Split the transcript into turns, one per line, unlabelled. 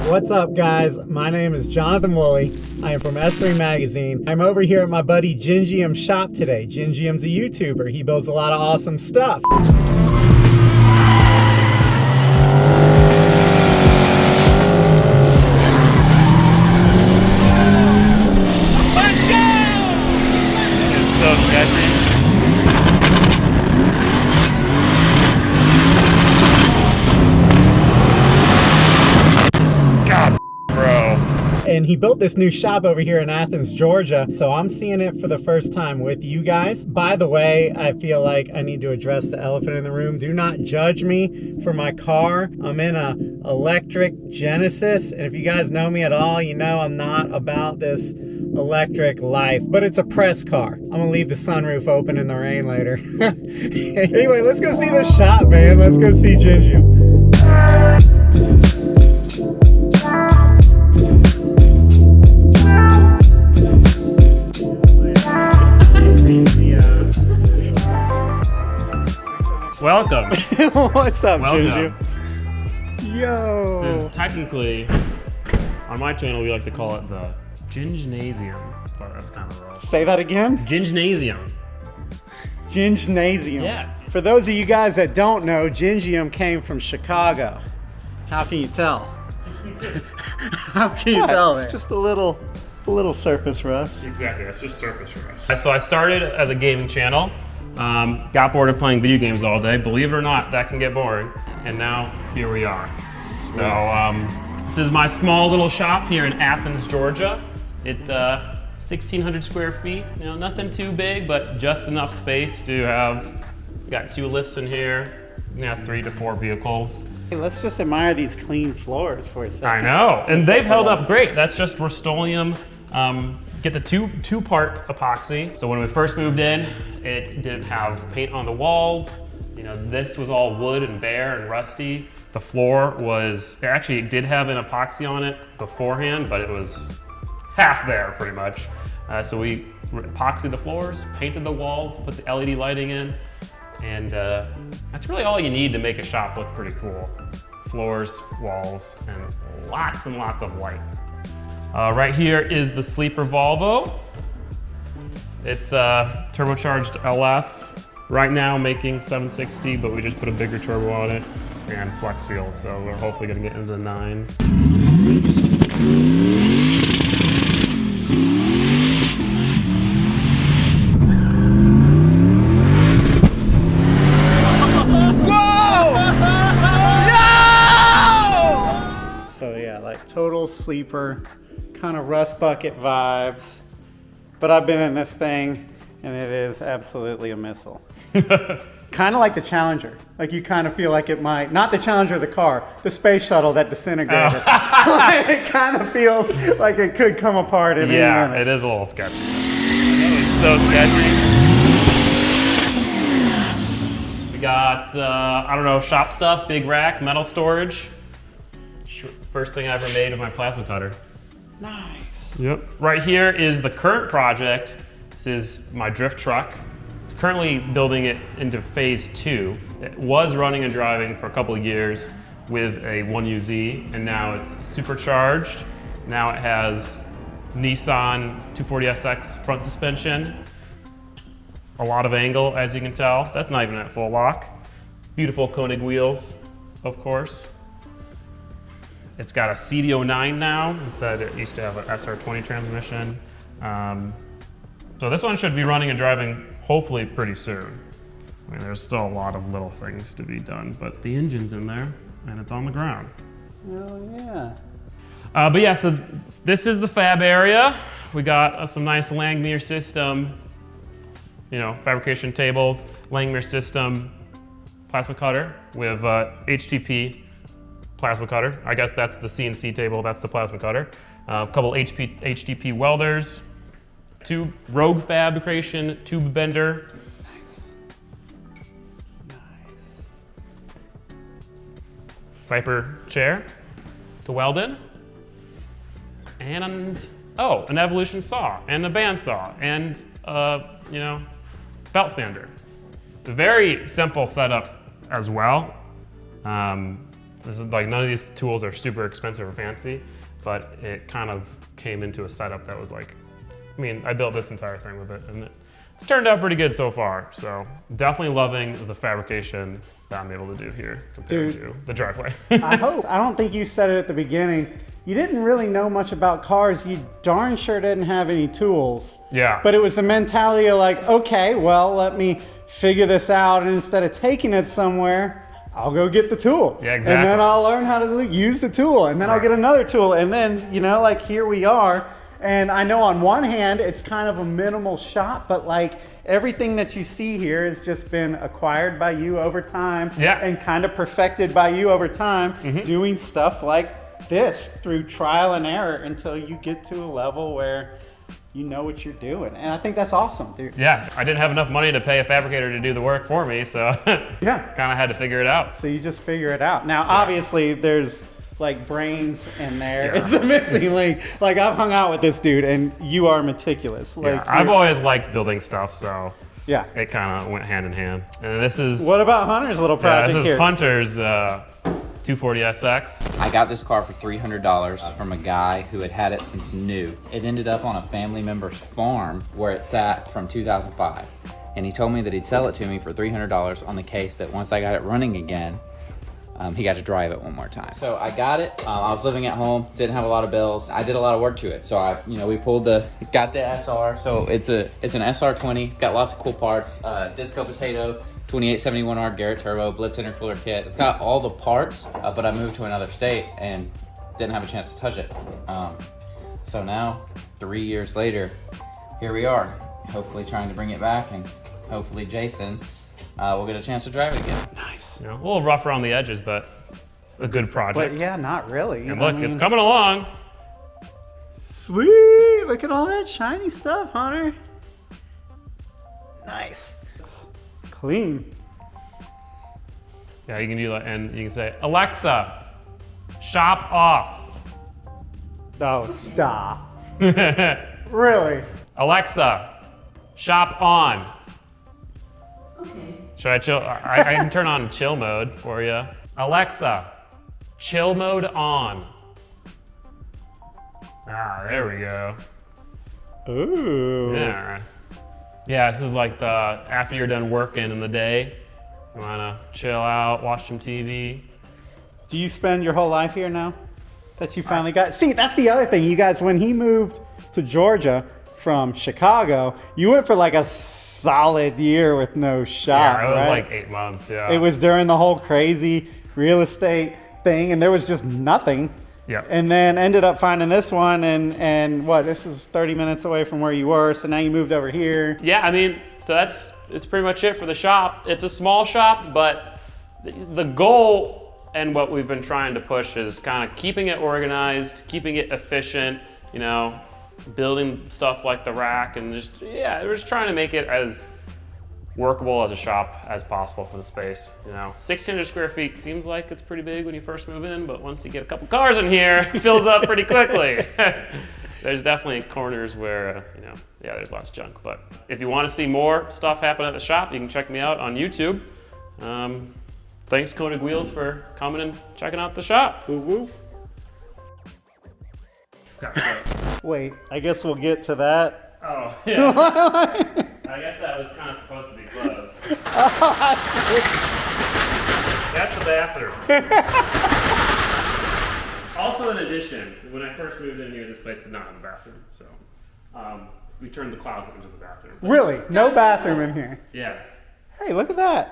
What's up, guys? My name is Jonathan Wooley. I am from S3 Magazine. I'm over here at my buddy Gingium shop today. Gingium's a YouTuber. He builds a lot of awesome stuff.
Let's go! It's so sketchy.
And he built this new shop over here in Athens, Georgia. So I'm seeing it for the first time with you guys. By the way, I feel like I need to address the elephant in the room. Do not judge me for my car. I'm in a electric Genesis. And if you guys know me at all, you know I'm not about this electric life, but it's a press car. I'm gonna leave the sunroof open in the rain later. Anyway, let's go see the shop, man. Let's go see Gingium.
Welcome.
What's up,
Welcome.
Gingium? Yo.
This is technically, on my channel, we like to call it the Ging-Na-Sium, but that's kind of wrong.
Say that again?
Ging-Na-Sium.
Ging-Na-Sium.
Yeah.
For those of you guys that don't know, Gingium came from Chicago. How can you tell? How can you tell? It's just a little surface rust.
Exactly, that's just surface rush. So I started as a gaming channel. Got bored of playing video games all day. Believe it or not, that can get boring. And now here we are.
Sweet.
So this is my small little shop here in Athens, Georgia. It's 1,600 square feet. You know, nothing too big, but just enough space to have. Got 2 lifts in here. You have 3 to 4 vehicles.
Hey, let's just admire these clean floors for a second.
I know, and they've held up great. That's just Rust-Oleum. Get the two-part epoxy. So when we first moved in, it didn't have paint on the walls. You know, this was all wood and bare and rusty. The floor was, it did have an epoxy on it beforehand, but it was half there pretty much. So we epoxied the floors, painted the walls, put the LED lighting in, and that's really all you need to make a shop look pretty cool. Floors, walls, and lots of light. Right here is the sleeper Volvo. It's a turbocharged LS. Right now making 760, but we just put a bigger turbo on it and flex fuel, so we're hopefully gonna get into the 9s.
So yeah, like total sleeper, kind of rust bucket vibes. But I've been in this thing and it is absolutely a missile. Kind of like the Challenger. Like you kind of feel like it might, not the Challenger the car, the space shuttle that disintegrated. It kind of feels like it could come apart at any minute.
Yeah, it is a little sketchy. It's so sketchy. We got, I don't know, shop stuff, big rack, metal storage. First thing I ever made with my plasma cutter.
Nice.
Yep. Right here is the current project. This is my drift truck. Currently building it into phase 2. It was running and driving for a couple of years with a 1UZ, and now it's supercharged. Now it has Nissan 240SX front suspension. A lot of angle, as you can tell. That's not even at full lock. Beautiful Koenig wheels, of course. It's got a CD09 now. Instead, it used to have an SR20 transmission. So this one should be running and driving hopefully pretty soon. I mean, there's still a lot of little things to be done, but the engine's in there and it's on the ground.
Oh yeah.
But yeah, so this is the fab area. We got some nice Langmuir system, you know, fabrication tables, Langmuir system, plasma cutter with HTP plasma cutter. I guess that's the CNC table, that's the plasma cutter. A couple HTP welders, 2 Rogue fabrication tube bender.
Nice. Nice.
Viper chair to weld in. And, oh, an Evolution saw and a bandsaw and, you know, belt sander. Very simple setup as well. This is like, none of these tools are super expensive or fancy, but it kind of came into a setup that was like, I mean, I built this entire thing with it, and it's turned out pretty good so far. So definitely loving the fabrication that I'm able to do here compared to the driveway.
I don't think you said it at the beginning. You didn't really know much about cars. You darn sure didn't have any tools.
Yeah.
But it was the mentality of like, okay, well, let me figure this out. And instead of taking it somewhere, I'll go get the tool.
Yeah, exactly.
And then I'll learn how to use the tool. And then I'll get another tool. And then, you know, like here we are. And I know on one hand, it's kind of a minimal shop, but like everything that you see here has just been acquired by you over time and kind of perfected by you over time, doing stuff like this through trial and error until you get to a level where you know what you're doing. And I think that's awesome, dude.
Yeah, I didn't have enough money to pay a fabricator to do the work for me, so kind of had to figure it out.
So you just figure it out. Now, obviously, there's like brains in there. It's a missing link. Like I've hung out with this dude, and you are meticulous. Like
I've always liked building stuff, so it kind of went hand in hand. And this is
what about Hunter's little project
this is
here?
Hunter's 240SX.
I got this car for $300 from a guy who had it since new. It ended up on a family member's farm where it sat from 2005. And he told me that he'd sell it to me for $300 on the case that once I got it running again, he got to drive it one more time. So I got it. I was living at home, didn't have a lot of bills. I did a lot of work to it. So we got the SR. So it's an SR20, got lots of cool parts. Disco Potato, 2871R Garrett Turbo, Blitz intercooler kit. It's got all the parts, but I moved to another state and didn't have a chance to touch it. So now, 3 years later, here we are. Hopefully trying to bring it back, and hopefully Jason will get a chance to drive it again.
Nice.
You know, a little rough around the edges, but a good project.
But yeah, not really.
And look, it's coming along.
Sweet. Look at all that shiny stuff, Hunter. Nice. Clean.
Yeah, you can do that, and you can say, Alexa, shop off.
Oh, stop. Really?
Alexa, shop on.
Okay.
Should I chill? I can turn on chill mode for you. Alexa, chill mode on. Ah, there we go.
Ooh.
Yeah. Yeah, this is like the after you're done working in the day, you wanna chill out, watch some TV.
Do you spend your whole life here now? That you finally got? See, that's the other thing. You guys, when he moved to Georgia from Chicago, you went for like a solid year with no shop,
Yeah, it was
right?
like 8 months, yeah.
It was during the whole crazy real estate thing, and there was just nothing.
Yeah.
And then ended up finding this one, and what? This is 30 minutes away from where you were, so now you moved over here.
Yeah, I mean, so it's pretty much it for the shop. It's a small shop, but the goal and what we've been trying to push is kind of keeping it organized, keeping it efficient, you know, building stuff like the rack, and just, we're just trying to make it as workable as a shop as possible for the space. You know, 1,600 square feet seems like it's pretty big when you first move in, but once you get a couple cars in here, it fills up pretty quickly. There's definitely corners where, there's lots of junk. But if you want to see more stuff happen at the shop, you can check me out on YouTube. Thanks, Koenig Wheels, for coming and checking out the shop.
Woo woo. Wait, I guess we'll get to that.
Oh, yeah. I guess that was kind of supposed to be closed. That's the bathroom. Also, in addition, when I first moved in here, this place did not have a bathroom, so we turned the closet into the bathroom.
Really? No bathroom in here?
Yeah.
Hey, look at that.